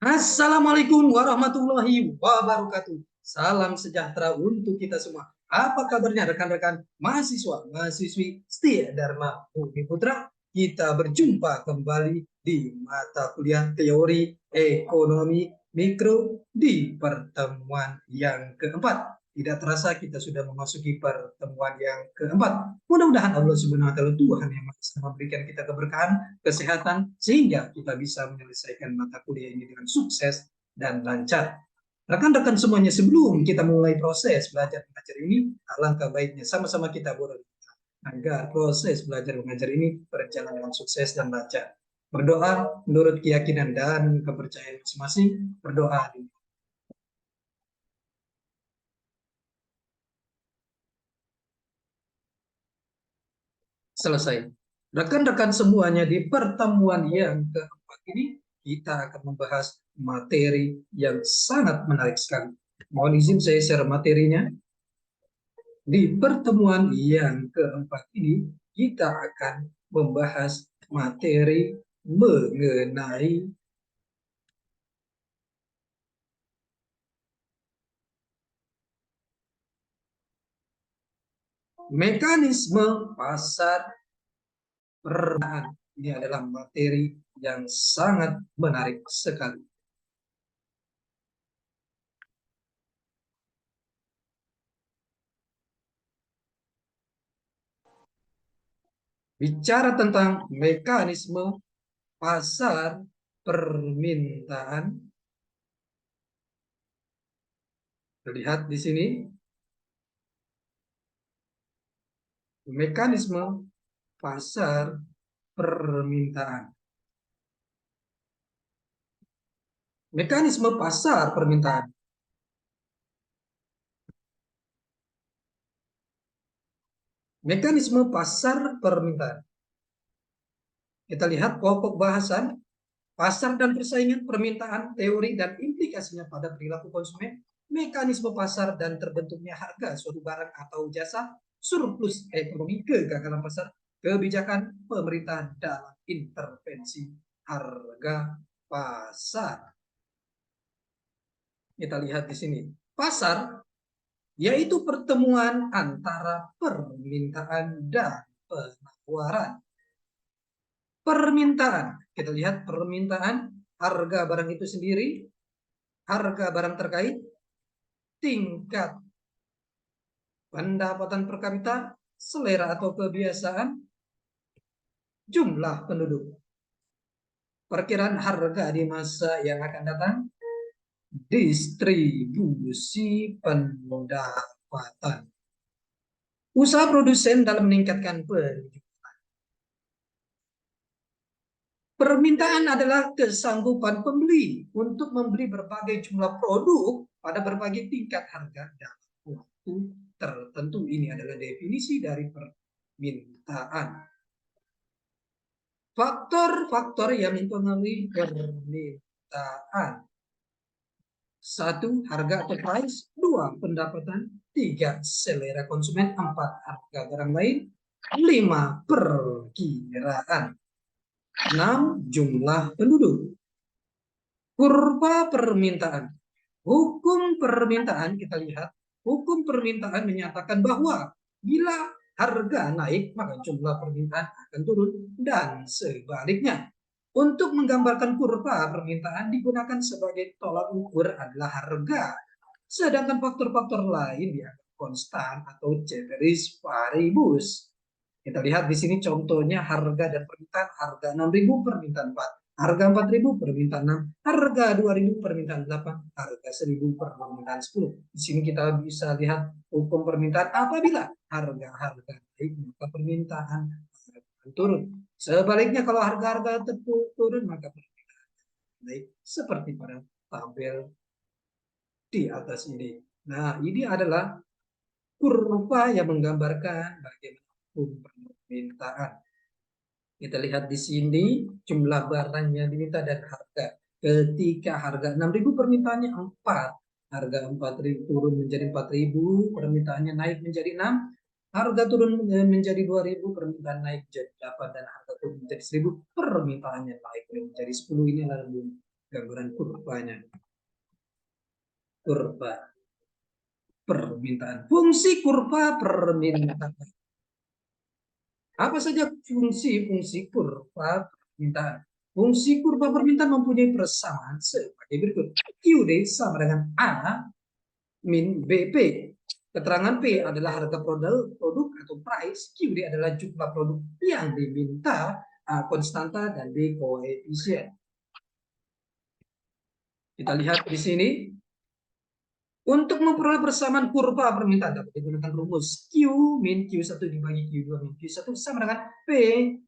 Assalamualaikum warahmatullahi wabarakatuh. Salam sejahtera untuk kita semua. Apa kabarnya rekan-rekan mahasiswa, mahasiswi setia Dharma Bumi Putra? Kita berjumpa kembali di mata kuliah teori ekonomi mikro di pertemuan yang keempat. Tidak terasa kita sudah memasuki pertemuan yang keempat. Mudah-mudahan Allah Subhanahu wa taala Tuhan yang memberikan kita keberkahan, kesehatan, sehingga kita bisa menyelesaikan mata kuliah ini dengan sukses dan lancar. Rekan-rekan semuanya, sebelum kita mulai proses belajar mengajar ini, alangkah baiknya sama-sama kita berdoa agar proses belajar mengajar ini berjalan dengan sukses dan lancar. Berdoa menurut keyakinan dan kepercayaan masing-masing. Berdoa. Selesai. Rekan-rekan semuanya, di pertemuan yang keempat ini kita akan membahas materi yang sangat menarik sekali. Mohon izin saya share materinya. Di pertemuan yang keempat ini kita akan membahas materi mengenai mekanisme pasar perdagangan. Ini adalah materi yang sangat menarik sekali. Bicara tentang mekanisme pasar permintaan, terlihat di sini mekanisme pasar permintaan. Mekanisme pasar permintaan. Mekanisme pasar permintaan. Kita lihat pokok bahasan, pasar dan persaingan, permintaan, teori dan implikasinya pada perilaku konsumen, mekanisme pasar dan terbentuknya harga suatu barang atau jasa, surplus ekonomi, kegagalan pasar, kebijakan pemerintah dalam intervensi harga pasar. Kita lihat di sini. Pasar yaitu pertemuan antara permintaan dan penawaran. Permintaan, kita lihat permintaan, harga barang itu sendiri, harga barang terkait, tingkat pendapatan per kapita, selera atau kebiasaan, jumlah penduduk, perkiraan harga di masa yang akan datang, distribusi pendapatan, usaha produsen dalam meningkatkan penjualan. Permintaan adalah kesanggupan pembeli untuk membeli berbagai jumlah produk pada berbagai tingkat harga dalam waktu tertentu. Ini adalah definisi dari permintaan. Faktor-faktor yang mempengaruhi permintaan. 1. Harga atau price. 2. Pendapatan. 3. Selera konsumen. 4. Harga barang lain. 5. Perkiraan. 6. Jumlah penduduk. Kurva permintaan. Hukum permintaan, kita lihat. Hukum permintaan menyatakan bahwa bila harga naik, maka jumlah permintaan akan turun, dan sebaliknya. Untuk menggambarkan kurva permintaan digunakan sebagai tolak ukur adalah harga. Sedangkan faktor-faktor lain dianggap konstan atau ceteris paribus. Kita lihat di sini contohnya harga dan permintaan. Harga 6.000, permintaan 4. Harga 4.000, permintaan 6. Harga 2.000, permintaan 8. Harga 1.000, permintaan 10. Di sini kita bisa lihat hukum permintaan. Apabila harga naik, maka permintaan akan turun. Sebaliknya kalau harga-harga turun, maka permintaan naik, seperti pada tabel di atas ini. Nah, ini adalah kurva yang menggambarkan bagaimana hukum permintaan. Kita lihat di sini jumlah barang yang diminta dan harga. Ketika harga 6.000, permintaannya 4. Harga 4.000 turun menjadi 4.000, permintaannya naik menjadi 6. Harga turun menjadi 2.000, permintaan naik menjadi 8. Dan harga turun menjadi 1.000, permintaannya naik menjadi 10. Ini adalah gambaran kurvanya. Kurva permintaan. Fungsi kurva permintaan. Apa saja fungsi-fungsi kurva permintaan? Fungsi kurva permintaan mempunyai persamaan sebagai berikut. QD sama dengan A min BP. Keterangan P adalah harga produk atau price. QD adalah jumlah produk yang diminta, A konstanta dan B koefisien. Kita lihat di sini. Untuk memperoleh persamaan kurva permintaan dapat digunakan rumus Q min Q1 dibagi Q2 min Q1 sama dengan P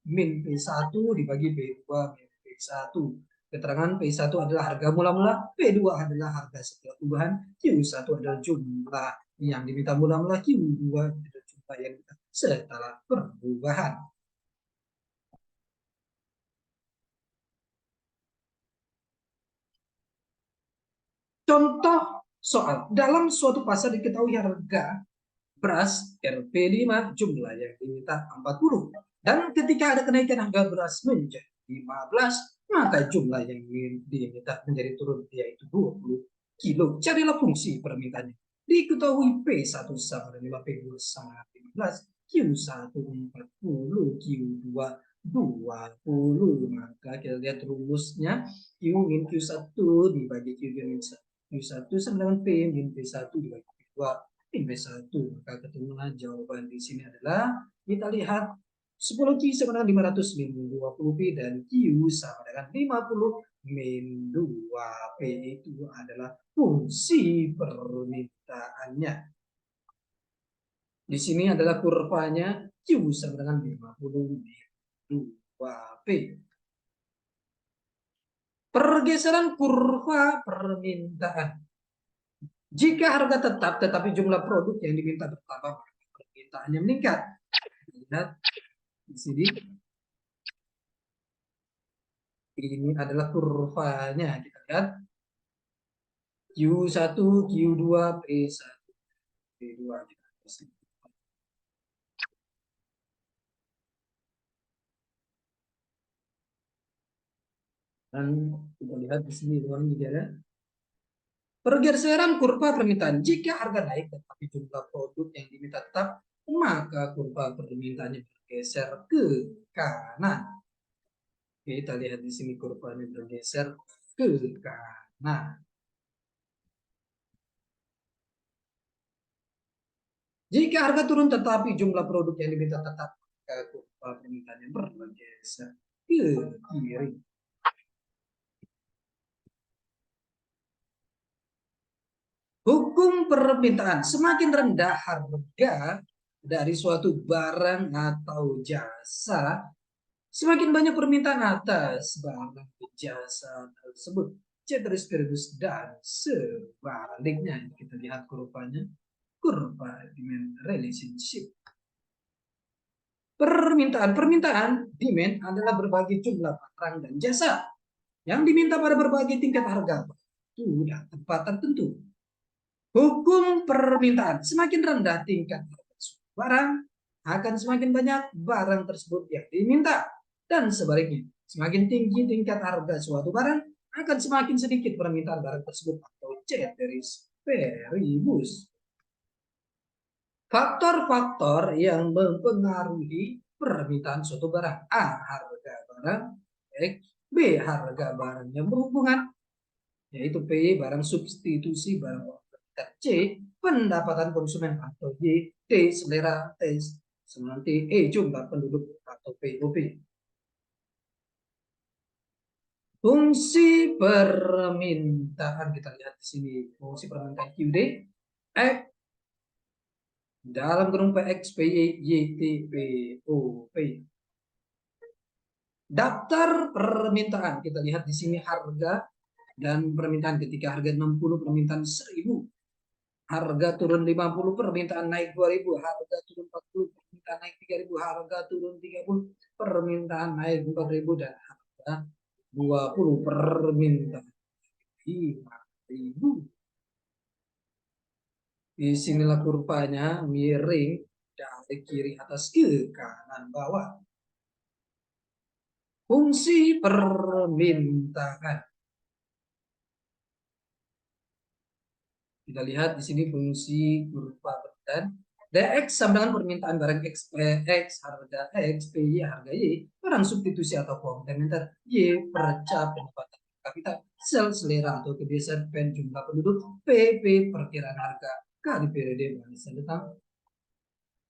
min P1 dibagi P2 min P1. Keterangan P1 adalah harga mula-mula, P2 adalah harga setelah perubahan, Q1 adalah jumlah yang diminta mula-mula, Q2 adalah jumlah yang diminta setelah perubahan. Contoh soal, dalam suatu pasar diketahui harga beras RP5 jumlah yang diminta 40. Dan ketika ada kenaikan harga beras menjadi 15, maka jumlah yang diminta menjadi turun yaitu 20 kilo. Carilah fungsi permintaannya. Diketahui P1 sama dengan 5, P2 sama dengan 15, Q1 40, Q2 20. Maka kita lihat rumusnya, Q min Q1 dibagi Q2 min Q1 sama dengan P min P1 dibagi P2 min P1. Maka ketemulah jawaban di sini adalah, kita lihat 10 Q sama dengan 500 min 20 P dan Q sama dengan 50 min 2 P itu adalah fungsi permintaannya. Di sini adalah kurvanya Q sama dengan 50 min 2 P. Pergeseran kurva permintaan. Jika harga tetap tetapi jumlah produk yang diminta bertambah, permintaannya meningkat. Lihat di sini. Ini adalah kurvanya. Kita lihat Q1, Q2, P1, P2. Dan kita lihat di sini ruang juga. Pergeseran kurva permintaan. Jika harga naik tetapi jumlah produk yang diminta tetap, maka kurva permintaannya bergeser ke kanan. Kita lihat di sini kurvanya bergeser ke kanan. Jika harga turun tetapi jumlah produk yang diminta tetap, maka kurva permintaannya bergeser ke kiri. Hukum permintaan, semakin rendah harga dari suatu barang atau jasa, semakin banyak permintaan atas barang atau jasa tersebut. Ceteris dan sebaliknya. Kita lihat kurvanya, kurva demand relationship. Permintaan demand adalah berbagai jumlah barang dan jasa yang diminta pada berbagai tingkat harga waktu dan tempat tertentu. Hukum permintaan, semakin rendah tingkat harga barang, akan semakin banyak barang tersebut yang diminta. Dan sebaliknya, semakin tinggi tingkat harga suatu barang, akan semakin sedikit permintaan barang tersebut atau ceteris paribus. Faktor-faktor yang mempengaruhi permintaan suatu barang. A. Harga barang. B. Harga barang yang berhubungan, yaitu P. Barang substitusi barang. C. Pendapatan konsumen atau Y. D. Selera tes. Selanjutnya E. Jumlah penduduk atau POP. Fungsi permintaan, kita lihat di sini fungsi permintaan QD. X dalam kurung PX, PY, YT, POP. Daftar permintaan, kita lihat di sini harga dan permintaan. Ketika harga 60, permintaan 1000. Harga turun 50, permintaan naik 2000. Harga turun 40, permintaan naik 3000. Harga turun 30, permintaan naik 4000. Dan harga 20, permintaan 5000. Disinilah kurvanya miring dari kiri atas ke kanan bawah. Fungsi permintaan. Kita lihat di sini fungsi berupa dan DX sama dengan permintaan barang X, X harga X, PY harga Y, barang substitusi atau komplementer Y, perca pendapatan per kapita, sel selera atau kebiasaan pen jumlah penduduk, PP perkiraan harga K di periode barisan datang.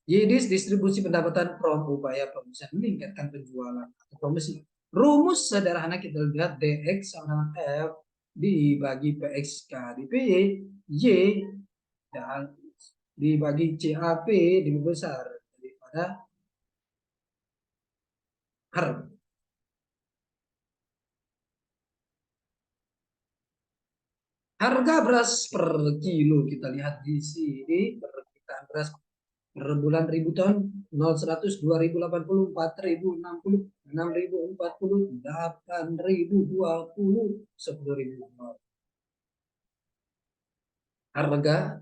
YDIS distribusi pendapatan from upaya promosi meningkatkan penjualan atau promosi. Rumus sederhana kita lihat DX sama dengan F dibagi PXK di PY, Y dan dibagi CAP lebih besar daripada harga. Harga beras per kilo kita lihat di sini perkiraan beras per bulan ribu ton 0 100 2080 4000 60 6000 40 8000 20 10.000 harga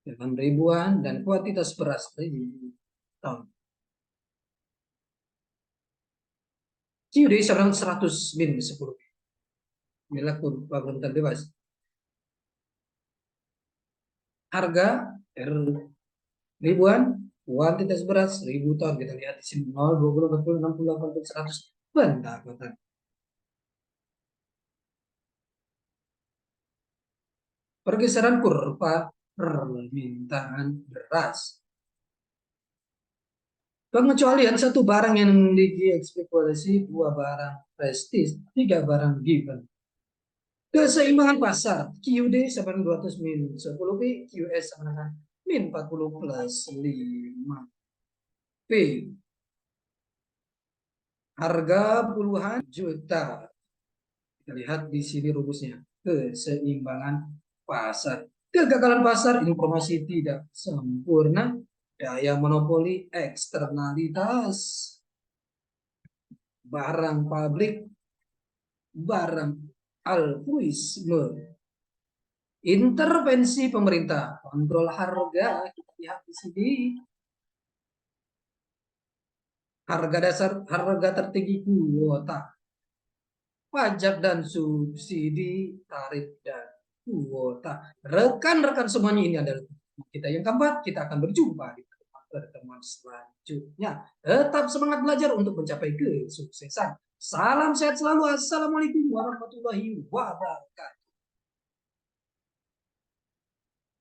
8 ribuan dan kuantitas beras 1000 ton. CUD sama 100 min 10. Inilah kurva bentar bebas. Harga ribuan, kuantitas beras 1000 ton. Kita lihat di sini 0, 20, 40, 60, 80, 100 pendapatan. Pergeseran kurva permintaan beras. Pengecualian satu barang yang memiliki ekspektasi, dua barang prestis, tiga barang given. Keseimbangan pasar, QD sama dengan 200 min 10 P, QS sama dengan min 40 plus 5 P. Harga puluhan juta. Kita lihat di sini rumusnya. Keseimbangan pasar. Kegagalan pasar, informasi tidak sempurna, daya monopoli, eksternalitas, barang pabrik, barang altruisme, intervensi pemerintah, kontrol harga. Kita lihat di sini harga dasar, harga tertinggi kuota, pajak dan subsidi, tarif dan kuota. Rekan-rekan semuanya, ini adalah kita yang keempat. Kita akan berjumpa di pertemuan selanjutnya. Tetap semangat belajar untuk mencapai kesuksesan. Salam sehat selalu. Assalamualaikum warahmatullahi wabarakatuh.